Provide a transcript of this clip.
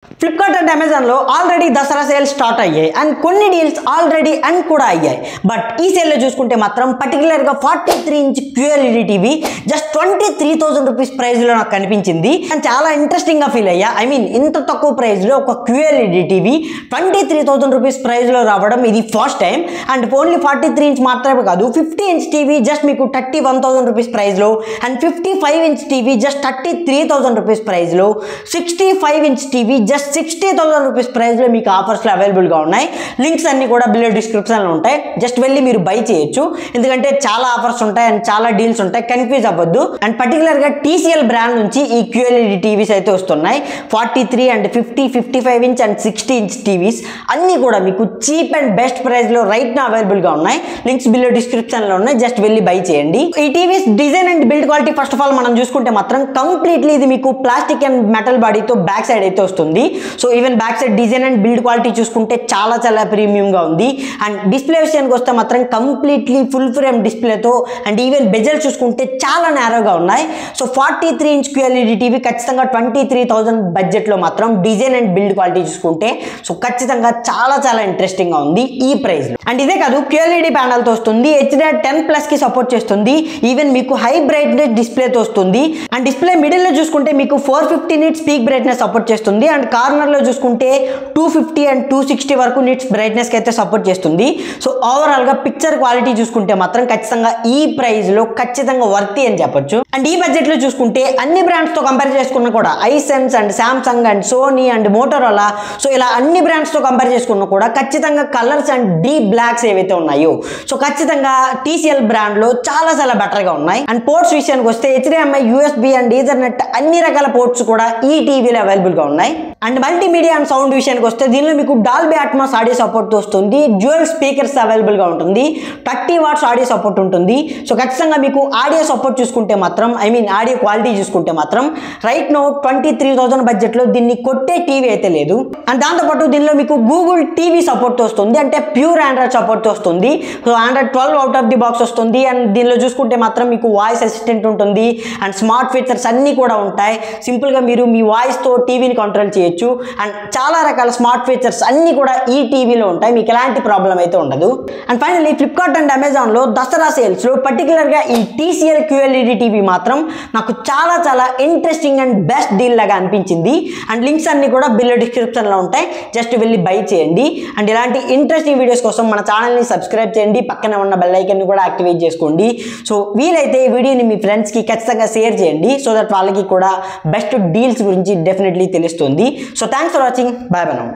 Flipkart and అమెజాన్లో already Dasara sale start అయ్యాయి and కొన్ని డీల్స్ ఆల్రెడీ ఎండ్ కూడా అయ్యాయి. బట్ ఈ సేల్లో చూసుకుంటే మాత్రం పర్టికులర్గా 43 inch QLED TV just 23,000 rupees ప్రైస్లో నాకు కనిపించింది అండ్ చాలా ఇంట్రెస్టింగ్గా ఫీల్ అయ్యా. ఐ మీన్ ఇంత తక్కువ ప్రైస్లో ఒక QLED టీవీ 23,000 రూపీస్ ప్రైస్లో రావడం ఇది first time. And only 43 inch మాత్రమే కాదు, 50 ఇంచ్ టీవీ జస్ట్ మీకు 31,000 రూపీస్ ప్రైస్లో and 55 inch TV just 33,000 rupees ప్రైస్లో, 65 ఇంచ్ టీవీ జస్ట్ 60,000 రూపీస్ ప్రైస్లో మీకు ఆఫర్స్లో అవైలబుల్గా ఉన్నాయి. లింక్స్ అన్ని కూడా బిలో డిస్క్రిప్షన్లో ఉంటాయి, జస్ట్ వెళ్ళి మీరు బై చేయొచ్చు. ఎందుకంటే చాలా ఆఫర్స్ ఉంటాయి అండ్ చాలా డీల్స్ ఉంటాయి, కన్ఫ్యూజ్ అవ్వద్దు. అండ్ పర్టికులర్గా TCL బ్రాండ్ నుంచి ఈ QLED టీవీస్ అయితే వస్తున్నాయి. 43 and 50, 55 inch and 60 inch TVs అన్నీ కూడా మీకు చీప్ అండ్ బెస్ట్ ప్రైస్లో రైట్ నా అవైలబుల్గా ఉన్నాయి. లింక్స్ బిలో డిస్క్రిప్షన్లో ఉన్నాయి, జస్ట్ వెళ్ళి బై చేయండి. ఈ TV's design and build quality first of all మనం చూసుకుంటే మాత్రం కంప్లీట్లీ ఇది మీకు ప్లాస్టిక్ అండ్ మెటల్ బాడీతో బ్యాక్ సైడ్ అయితే వస్తుంది. So even back side design and build quality చూసుకుంటే చాలా చాలా ప్రీమియంగా ఉంది. అండ్ డిస్ప్లే విషయానికి వస్తే మాత్రం కంప్లీట్లీ ఫుల్ ఫ్రేమ్ డిస్ప్లేతో అండ్ ఈవెన్ బెజల్ చూసుకుంటే చాలా నేరోగా ఉన్నాయి. సో 43 ఇంచ్ QLED టీవీ ఖచ్చితంగా 23,000 బడ్జెట్లో మాత్రం డిజైన్ అండ్ బిల్డ్ క్వాలిటీ చూసుకుంటే సో ఖచ్చితంగా చాలా చాలా ఇంట్రెస్టింగ్గా ఉంది ఈ ప్రైస్లో. అండ్ ఇదే కాదు, QLED ప్యానల్తో వస్తుంది, HDR10+కి సపోర్ట్ చేస్తుంది, ఈవెన్ మీకు హై బ్రైట్నెస్ డిస్ప్లేతో వస్తుంది. అండ్ డిస్ప్లే మిడిల్లో చూసుకుంటే మీకు 450 నిట్స్ పీక్ బ్రైట్నెస్ సపోర్ట్ చేస్తుంది. అండ్ కార్నర్లో చూసుకుంటే 250 అండ్ 260 వరకు నిట్స్ బ్రైట్నెస్కి అయితే సపోర్ట్ చేస్తుంది. సో ఓవరాల్గా పిక్చర్ క్వాలిటీ చూసుకుంటే మాత్రం ఖచ్చితంగా ఈ ప్రైస్లో ఖచ్చితంగా వర్తి అని చెప్పొచ్చు. అండ్ ఈ బడ్జెట్లో చూసుకుంటే అన్ని బ్రాండ్స్తో కంపేర్ చేసుకున్నా కూడా Hisense and Samsung and Sony and Motorola, so ఇలా అన్ని బ్రాండ్స్తో కంపేర్ చేసుకున్నా కూడా ఖచ్చితంగా కలర్స్ అండ్ డీప్ బ్లాక్స్ ఏవైతే ఉన్నాయో సో ఖచ్చితంగా TCL బ్రాండ్లో చాలా చాలా బెటర్గా ఉన్నాయి. అండ్ పోర్ట్స్ విషయానికి వస్తే HDMI, USB అండ్ ఈథర్నెట్ అన్ని రకాల పోర్ట్స్ కూడా ఈ టీవీలో అవైలబుల్గా ఉన్నాయి. అండ్ మల్టీమీడియా అండ్ సౌండ్ విషయానికి వస్తే దీనిలో మీకు డాల్బీ అట్మాస్ ఆడియో సపోర్ట్ వస్తుంది, డ్యూయల్ స్పీకర్స్ అవైలబుల్గా ఉంటుంది, 30 వాట్స్ ఆడియో సపోర్ట్ ఉంటుంది. సో ఖచ్చితంగా మీకు ఆడియో సపోర్ట్ చూసుకుంటే మాత్రం ఐ మీన్ ఆడియో క్వాలిటీ చూసుకుంటే మాత్రం రైట్ నో 23,000 బడ్జెట్లో దీన్ని కొట్టే టీవీ అయితే లేదు. అండ్ దాంతోపాటు దీనిలో మీకు గూగుల్ టీవీ సపోర్ట్ వస్తుంది, అంటే ప్యూర్ ఆండ్రాయిడ్ సపోర్ట్ వస్తుంది. So Android 12 out of the box వస్తుంది. అండ్ దీనిలో చూసుకుంటే మాత్రం మీకు వాయిస్ అసిస్టెంట్ ఉంటుంది అండ్ స్మార్ట్ ఫీచర్స్ అన్నీ కూడా ఉంటాయి. సింపుల్గా మీరు మీ వాయిస్తో టీవీని కంట్రోల్ చేయొచ్చు. అండ్ చాలా రకాల స్మార్ట్ ఫీచర్స్ అన్నీ కూడా ఈ టీవీలో ఉంటాయి, మీకు ఎలాంటి ప్రాబ్లం అయితే ఉండదు. అండ్ ఫైనల్లీ ఫ్లిప్కార్ట్ అండ్ అమెజాన్లో దసరా సేల్స్లో పర్టికులర్గా ఈ TCL QLED టీవీ మాత్రం నాకు చాలా చాలా ఇంట్రెస్టింగ్ అండ్ బెస్ట్ డీల్ లాగా అనిపించింది. అండ్ లింక్స్ అన్ని కూడా బిలో డిస్క్రిప్షన్లో ఉంటాయి, జస్ట్ వెళ్ళి బై చేయండి. అండ్ ఇలాంటి ఇంట్రెస్టింగ్ వీడియోస్ కోసం మన ఛానల్ని సబ్స్క్రైబ్ చేయండి, పక్కన ఉన్న బెల్ ఐకాన్ని కూడా యాక్టివేట్ చేసుకోండి. సో వీలైతే ఈ వీడియోని మీ ఫ్రెండ్స్కి ఖచ్చితంగా షేర్ చేయండి, సో దట్ వాళ్ళకి కూడా బెస్ట్ డీల్స్ గురించి డెఫినెట్లీ తెలుస్తుంది. So thanks for watching, bye bye now.